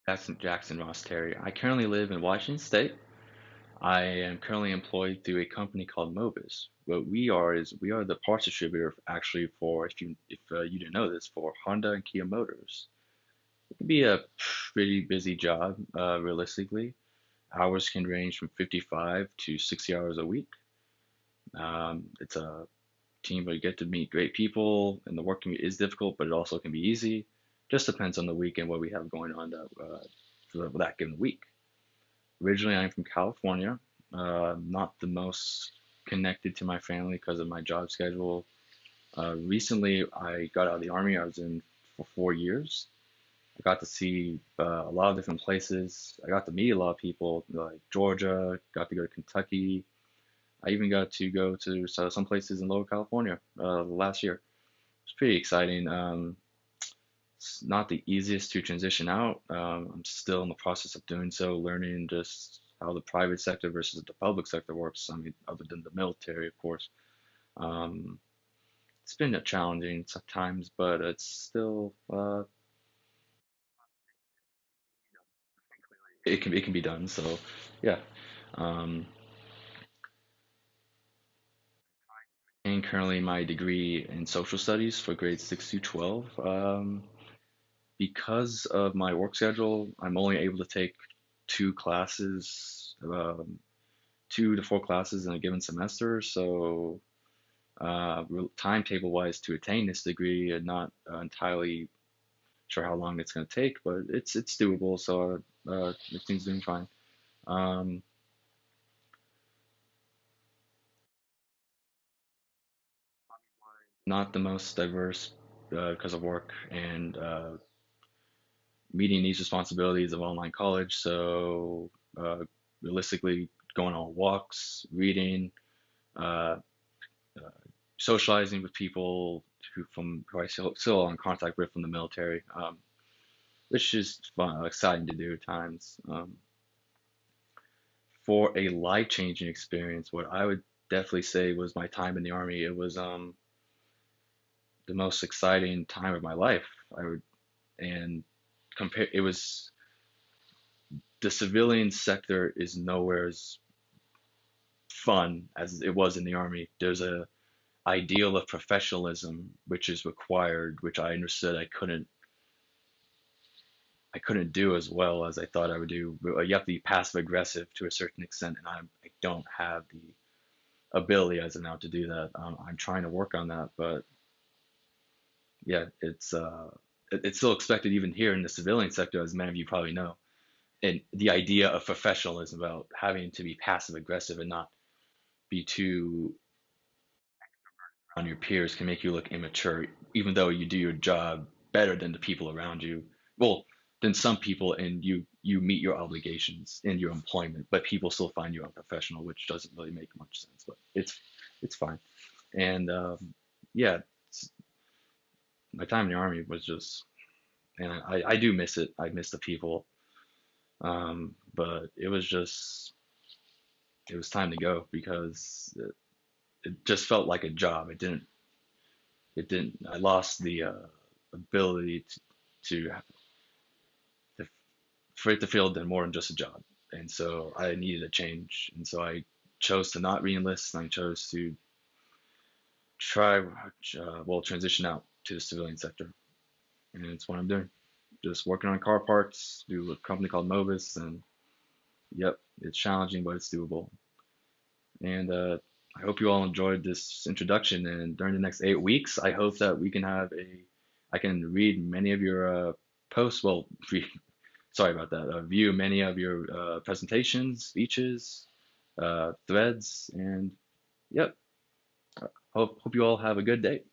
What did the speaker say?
Jackson Ross Terry. I currently live in Washington State. I am currently employed through a company called Mobis. What we are is we are the parts distributor actually for if you didn't know this for Honda and Kia Motors. It can be a pretty busy job, realistically. Hours can range from 55 to 60 hours a week. It's a team where you get to meet great people, and the work is difficult, but it also can be easy. Just depends on the week and what we have going on for that given week. Originally, I'm from California, not the most connected to my family because of my job schedule. Recently, I got out of the army. I was in for 4 years. I got to see a lot of different places. I got to meet a lot of people, like Georgia. Got to go to Kentucky. I even got to go to some places in Lower California last year. It's pretty exciting. It's not the easiest to transition out. I'm still in the process of doing so, learning just how the private sector versus the public sector works. I mean, other than the military, of course. Um, it's been challenging sometimes, but it's still it can be done. So, yeah. Um, and currently my degree in social studies for grades 6 to 12. Because of my work schedule, I'm only able to take two classes, 2 to 4 classes in a given semester. So, timetable wise, to attain this degree, I'm not entirely sure how long it's going to take, but it's doable. So, everything's doing fine. Um, Not the most diverse because of work and meeting these responsibilities of online college. So, realistically, going on walks, reading, uh, uh, socializing with people who I still in contact with from the military, which is fun, exciting to do at times. For a life-changing experience, what I would definitely say was my time in the army. It was the most exciting time of my life. I would and compare. It was the civilian sector is nowhere as fun as it was in the army. There's a ideal of professionalism which is required, which I understood I couldn't do as well as I thought I would do. You have to be passive aggressive to a certain extent, and I don't have the ability as of now to do that. I'm trying to work on that, but yeah, it's still expected even here in the civilian sector, as many of you probably know. And the idea of professionalism about having to be passive aggressive and not be too on your peers can make you look immature, even though you do your job better than the people around you. Well, than some people, and you meet your obligations in your employment, but people still find you unprofessional, which doesn't really make much sense. But it's fine. And yeah, my time in the army was just, and I do miss it. I miss the people, but it was time to go because it just felt like a job. It didn't. I lost the ability to to for it to feel then more than just a job, and so I needed a change, and so I chose to not re-enlist, and I chose to try transition out to the civilian sector, and it's what I'm doing. Just working on car parts, do a company called Movis, and yep, it's challenging, but it's doable. And I hope you all enjoyed this introduction. And during the next 8 weeks, I hope that I can read many of your posts. Well, sorry about that. View many of your presentations, speeches, threads, and yep. Hope you all have a good day.